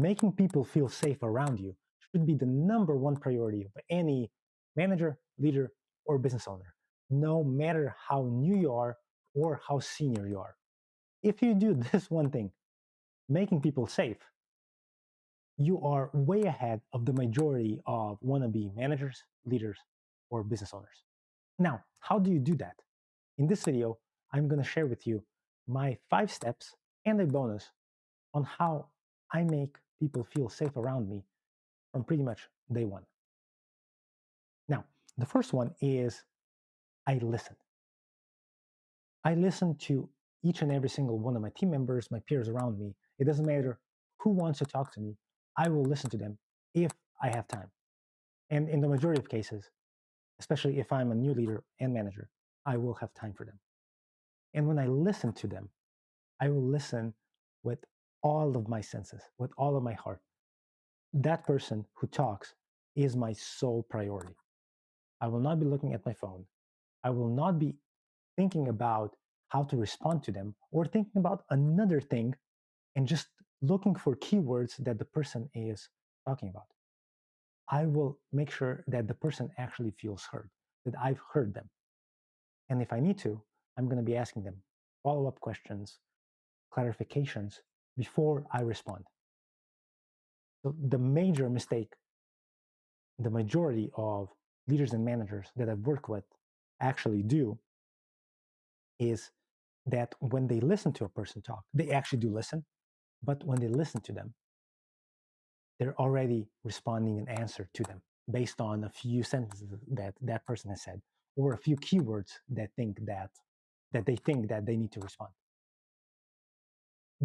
Making people feel safe around you should be the number one priority of any manager, leader, or business owner, no matter how new you are or how senior you are. If you do this one thing, making people safe, you are way ahead of the majority of wannabe managers, leaders, or business owners. Now, how do you do that? In this video, I'm going to share with you my 5 steps and a bonus on how I make people feel safe around me from pretty much day one. Now, the first one is I listen. I listen to each and every single one of my team members, my peers around me. It doesn't matter who wants to talk to me, I will listen to them if I have time. And in the majority of cases, especially if I'm a new leader and manager, I will have time for them. And when I listen to them, I will listen with all of my senses, with all of my heart. That person who talks is my sole priority. I will not be looking at my phone. I will not be thinking about how to respond to them or thinking about another thing and just looking for keywords that the person is talking about. I will make sure that the person actually feels heard, that I've heard them. And if I need to, I'm going to be asking them follow up questions, clarifications before I respond. So, the major mistake the majority of leaders and managers that I've worked with actually do is that when they listen to a person talk, they actually do listen, but when they listen to them, they're already responding an answer to them based on a few sentences that that person has said or a few keywords that they think that they need to respond.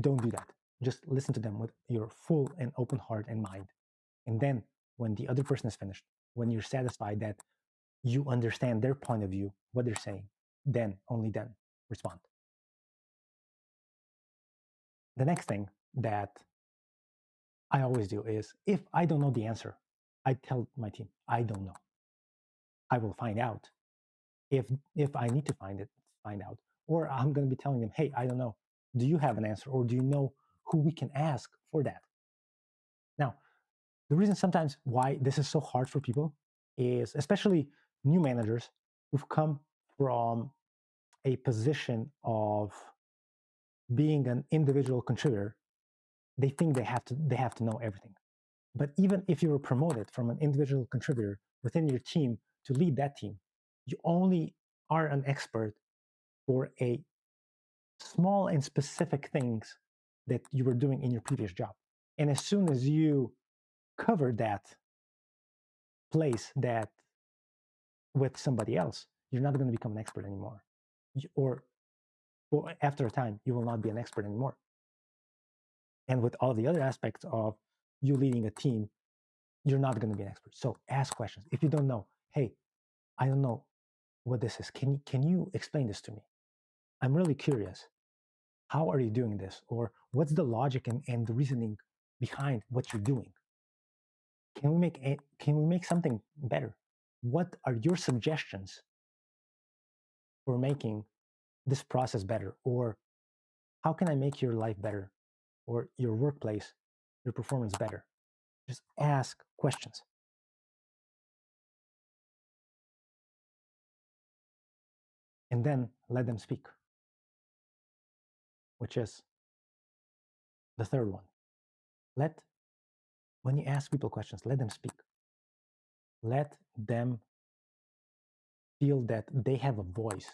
Don't do that. Just listen to them with your full and open heart and mind. And then when the other person is finished, when you're satisfied that you understand their point of view, what they're saying, then, only then, respond. The next thing that I always do is if I don't know the answer, I tell my team, I don't know. I will find out. If I need to find out. Or I'm going to be telling them, hey, I don't know. Do you have an answer? Or do you know who we can ask for that? Now, the reason sometimes why this is so hard for people is especially new managers who've come from a position of being an individual contributor. They think they have to know everything. But even if you were promoted from an individual contributor within your team to lead that team, you only are an expert for a small and specific things that you were doing in your previous job. And as soon as you cover that place that with somebody else, you're not going to become an expert anymore. Or after a time, you will not be an expert anymore. And with all the other aspects of you leading a team, you're not going to be an expert. So ask questions. If you don't know, hey, I don't know what this is. Can you explain this to me? I'm really curious. How are you doing this? Or what's the logic and the reasoning behind what you're doing? Can we make something better? What are your suggestions for making this process better? Or how can I make your life better or your workplace, your performance better? Just ask questions. And then let them speak, which is the third one. When you ask people questions, let them speak. Let them feel that they have a voice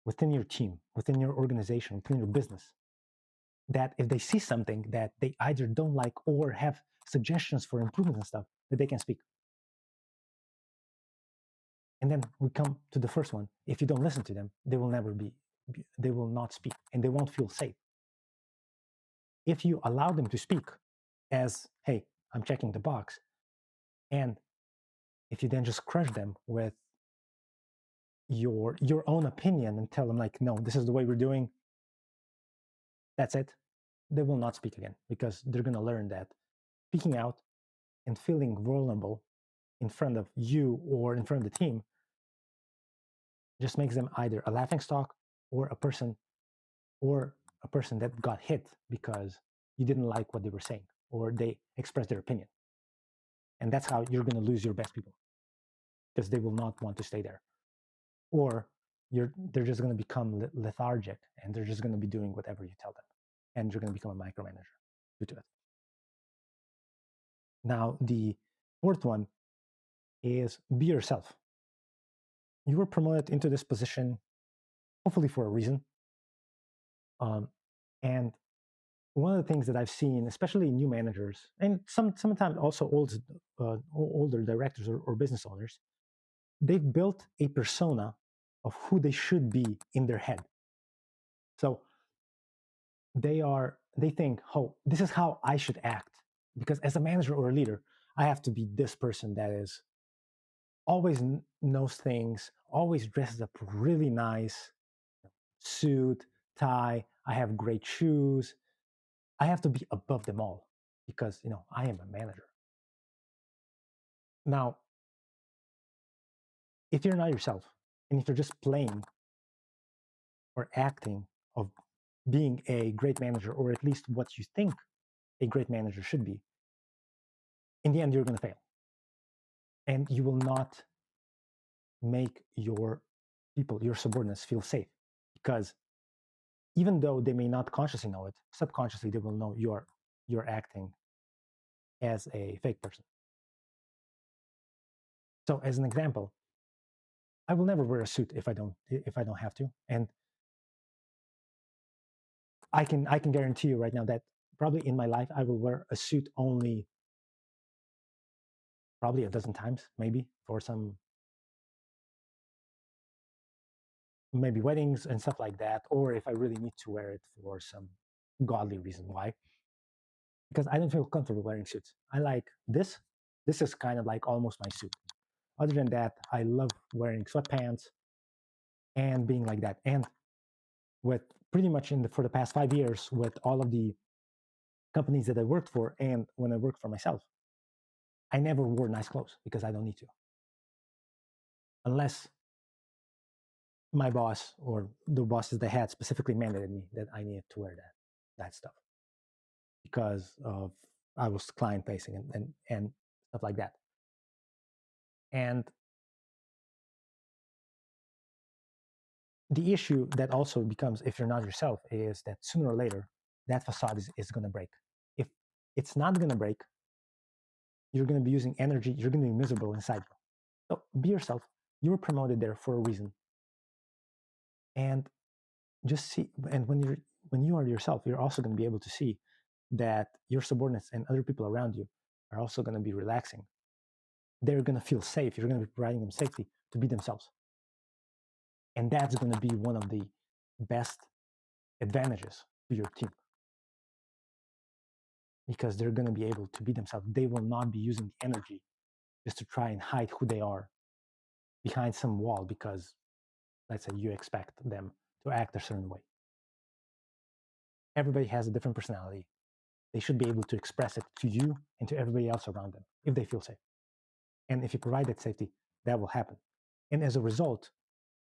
within your team, within your organization, within your business. That if they see something that they either don't like or have suggestions for improvement and stuff, that they can speak. And then we come to the first one. If you don't listen to them, they will not speak and they won't feel safe. If you allow them to speak as, hey, I'm checking the box, and if you then just crush them with your own opinion and tell them like, no, this is the way we're doing, that's it, they will not speak again because they're going to learn that speaking out and feeling vulnerable in front of you or in front of the team just makes them either a laughingstock or a person that got hit because you didn't like what they were saying, or they expressed their opinion. And that's how you're going to lose your best people, because they will not want to stay there. Or they're just going to become lethargic, and they're just going to be doing whatever you tell them. And you're going to become a micromanager due to it. Now, the fourth one is be yourself. You were promoted into this position, hopefully for a reason. And one of the things that I've seen, especially new managers, and sometimes also older directors or business owners, they've built a persona of who they should be in their head. So they think, oh, this is how I should act, because as a manager or a leader, I have to be this person that is always knows things, always dresses up really nice, suit, tie, I have great shoes. I have to be above them all because, I am a manager. Now, if you're not yourself, and if you're just playing or acting of being a great manager, or at least what you think a great manager should be, in the end, you're going to fail. And you will not make your people, your subordinates, feel safe, because even though they may not consciously know it, subconsciously they will know you're acting as a fake person. So as an example, I will never wear a suit if I don't have to. And I can guarantee you right now that probably in my life I will wear a suit only probably a dozen times, maybe for some maybe weddings and stuff like that, or if I really need to wear it for some godly reason. Why? Because I don't feel comfortable wearing suits. I like this. This is kind of like almost my suit. Other than that, I love wearing sweatpants and being like that. And with pretty much for the past 5 years, with all of the companies that I worked for and when I worked for myself, I never wore nice clothes because I don't need to. Unless my boss or the bosses they had specifically mandated me that I needed to wear that stuff because of I was client facing and stuff like that. And the issue that also becomes if you're not yourself is that sooner or later that facade is going to break. If it's not going to break, you're going to be using energy, you're going to be miserable inside you. So be yourself. You were promoted there for a reason. And just see, and when you are yourself, you're also going to be able to see that your subordinates and other people around you are also going to be relaxing. They're going to feel safe. You're going to be providing them safety to be themselves. And that's going to be one of the best advantages to your team, because they're going to be able to be themselves. They will not be using the energy just to try and hide who they are behind some wall because, let's say, you expect them to act a certain way. Everybody has a different personality. They should be able to express it to you and to everybody else around them if they feel safe. And if you provide that safety, that will happen. And as a result,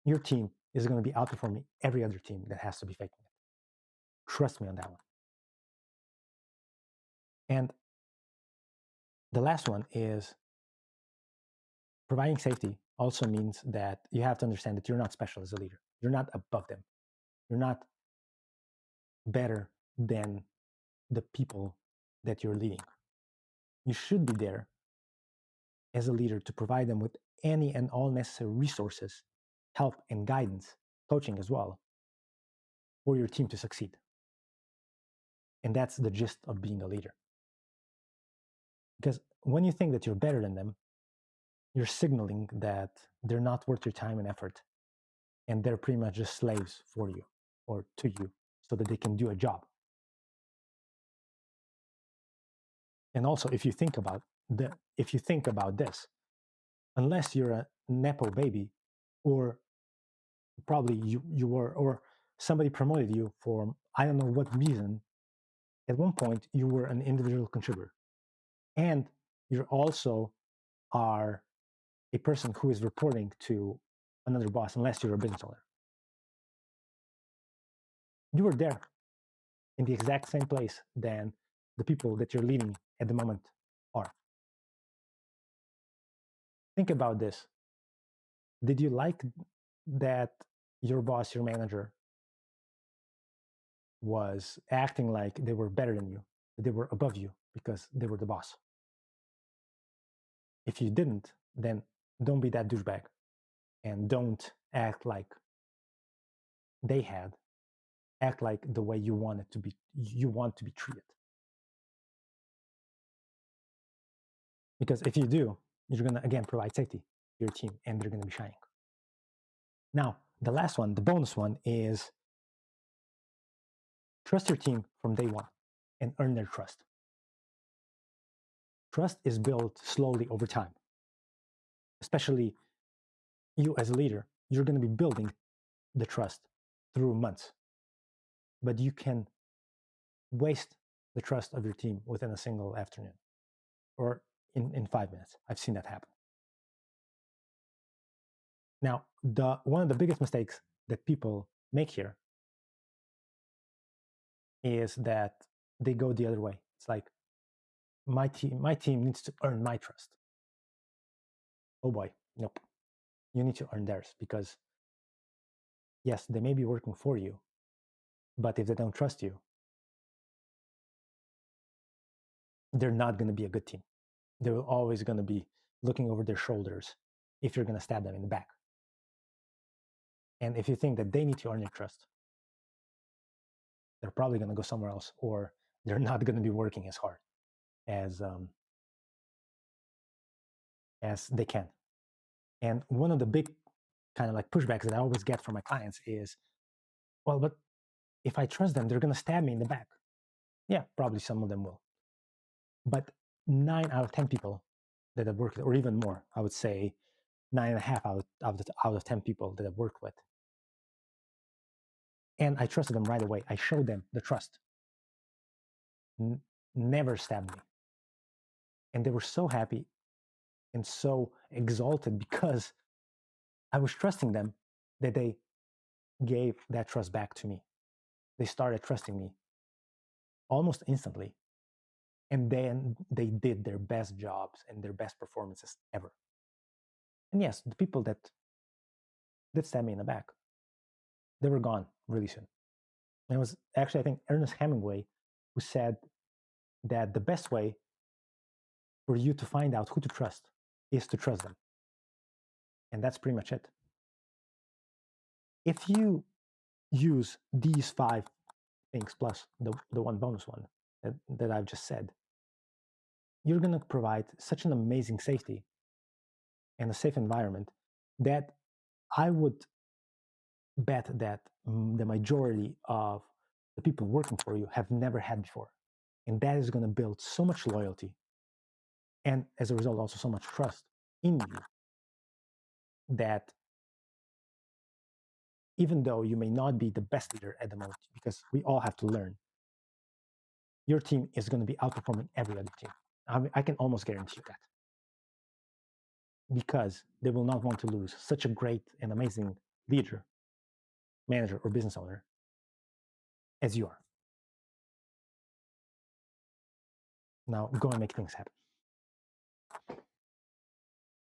your team is going to be outperforming every other team that has to be faking it. Trust me on that one. And the last one is providing safety also means that you have to understand that you're not special as a leader. You're not above them. You're not better than the people that you're leading. You should be there as a leader to provide them with any and all necessary resources, help and guidance, coaching as well, for your team to succeed. And that's the gist of being a leader. Because when you think that you're better than them, you're signaling that they're not worth your time and effort, and they're pretty much just slaves for you or to you so that they can do a job. And also, if you think about this, unless you're a nepo baby, or probably you were, or somebody promoted you for I don't know what reason, at one point you were an individual contributor, and you also are a person who is reporting to another boss, unless you're a business owner. You were there in the exact same place than the people that you're leading at the moment are. Think about this. Did you like that your boss, your manager, was acting like they were better than you, that they were above you because they were the boss? If you didn't, then don't be that douchebag and don't act like they had. Act like the way you want it to be, you want to be treated. Because if you do, you're going to again provide safety to your team and they're going to be shining. Now, the last one, the bonus one, is trust your team from day one and earn their trust. Trust is built slowly over time. Especially you as a leader, you're going to be building the trust through months. But you can waste the trust of your team within a single afternoon or in 5 minutes. I've seen that happen. Now, one of the biggest mistakes that people make here is that they go the other way. It's like my team needs to earn my trust. Oh boy, nope. You need to earn theirs because yes, they may be working for you, but if they don't trust you, they're not going to be a good team. They're always going to be looking over their shoulders if you're going to stab them in the back. And if you think that they need to earn your trust, they're probably going to go somewhere else, or they're not going to be working as hard as they can. And one of the big kind of like pushbacks that I always get from my clients is, well, but if I trust them, they're going to stab me in the back. Yeah, probably some of them will. But 9 out of 10 people that I've worked with, or even more, I would say 9.5 out of 10 people that I've worked with. And I trusted them right away. I showed them the trust. Never stabbed me. And they were so happy and so exalted because I was trusting them that they gave that trust back to me. They started trusting me almost instantly. And then they did their best jobs and their best performances ever. And yes, the people that did stab me in the back, they were gone really soon. And it was actually, I think, Ernest Hemingway who said that the best way for you to find out who to trust is to trust them. And that's pretty much it. If you use these 5 things plus the one bonus one that I've just said, you're going to provide such an amazing safety and a safe environment that I would bet that the majority of the people working for you have never had before. And that is going to build so much loyalty and as a result also so much trust in you that even though you may not be the best leader at the moment, because we all have to learn, your team is going to be outperforming every other team. I can almost guarantee you that. Because they will not want to lose such a great and amazing leader, manager, or business owner as you are. Now go and make things happen.